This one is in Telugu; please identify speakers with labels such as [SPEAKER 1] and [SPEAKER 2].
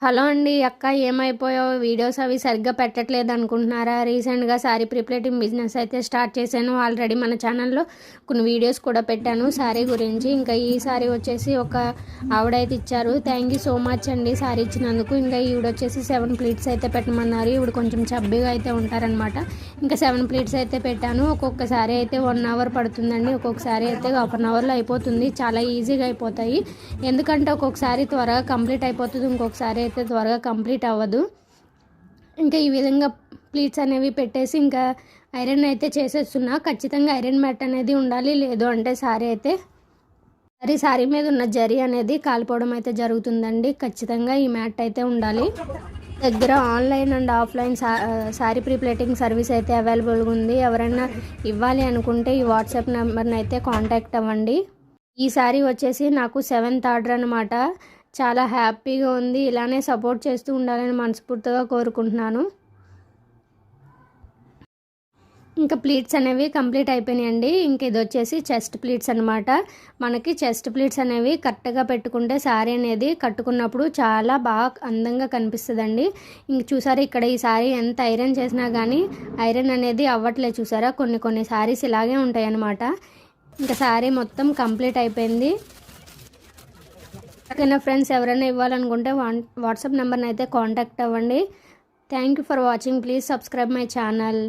[SPEAKER 1] హలో అండి అక్క, ఏమైపోయావు? వీడియోస్ అవి సరిగ్గా పెట్టట్లేదు అనుకుంటున్నారా? రీసెంట్గా శారీ ప్రీప్లేటింగ్ బిజినెస్ అయితే స్టార్ట్ చేశాను. ఆల్రెడీ మన ఛానల్లో కొన్ని వీడియోస్ కూడా పెట్టాను శారీ గురించి. ఇంకా ఈ శారీ వచ్చేసి ఒక ఆవిడైతే ఇచ్చారు. థ్యాంక్ యూ సో మచ్ అండి శారీ ఇచ్చినందుకు. ఇంకా ఈవిడ వచ్చేసి 7 ప్లీట్స్ అయితే పెట్టమన్నారు. ఈవిడ కొంచెం చబ్బీగా అయితే ఉంటారనమాట. ఇంకా 7 ప్లీట్స్ అయితే పెట్టాను. ఒక్కొక్క శారీ అయితే 1 అవర్ పడుతుందండి. ఒక్కొక్క శారీ అయితే 1 అవర్లో అయిపోతుంది. చాలా ఈజీగా అయిపోతాయి. ఎందుకంటే ఒక్కొక్కసారి త్వరగా కంప్లీట్ అయిపోతుంది, ఇంకొకసారి అయితే త్వరగా కంప్లీట్ అవ్వదు. ఇంకా ఈ విధంగా ప్లీట్స్ అనేవి పెట్టేసి ఇంకా ఐరన్ అయితే చేసేస్తున్నా. ఖచ్చితంగా ఐరన్ మ్యాట్ అనేది ఉండాలి, లేదు అంటే శారీ మీద ఉన్న జరీ అనేది కాలిపోవడం అయితే జరుగుతుందండి. ఖచ్చితంగా ఈ మ్యాట్ అయితే ఉండాలి. దగ్గర online and offline sari pre-pleating service అయితే అవైలబుల్గా ఉంది. ఎవరైనా ఇవ్వాలి అనుకుంటే ఈ వాట్సాప్ నెంబర్ని అయితే కాంటాక్ట్ అవ్వండి. ఈ శారీ వచ్చేసి నాకు 7th ఆర్డర్ అనమాట. చాలా హ్యాపీగా ఉంది. ఇలానే సపోర్ట్ చేస్తూ ఉండాలని మనస్ఫూర్తిగా కోరుకుంటున్నాను. ఇంకా ప్లీట్స్ అనేవి కంప్లీట్ అయిపోయినాయండి. ఇంక ఇది వచ్చేసి చెస్ట్ ప్లీట్స్ అనమాట. మనకి చెస్ట్ ప్లీట్స్ అనేవి కరెక్ట్గా పెట్టుకుంటే శారీ అనేది కట్టుకున్నప్పుడు చాలా బాగా అందంగా కనిపిస్తుందండి. ఇంక చూసారా ఇక్కడ ఈ శారీ ఎంత ఐరన్ చేసినా కానీ ఐరన్ అనేది అవ్వట్లేదు. చూసారా కొన్ని శారీస్ ఇలాగే ఉంటాయి అన్నమాట. ఇంకా శారీ మొత్తం కంప్లీట్ అయిపోయింది. ఓకేనా ఫ్రెండ్స్, ఎవరైనా ఇవ్వాలనుకుంటే వాట్సాప్ నెంబర్ని అయితే కాంటాక్ట్ అవ్వండి. Thank you for watching. Please subscribe my channel.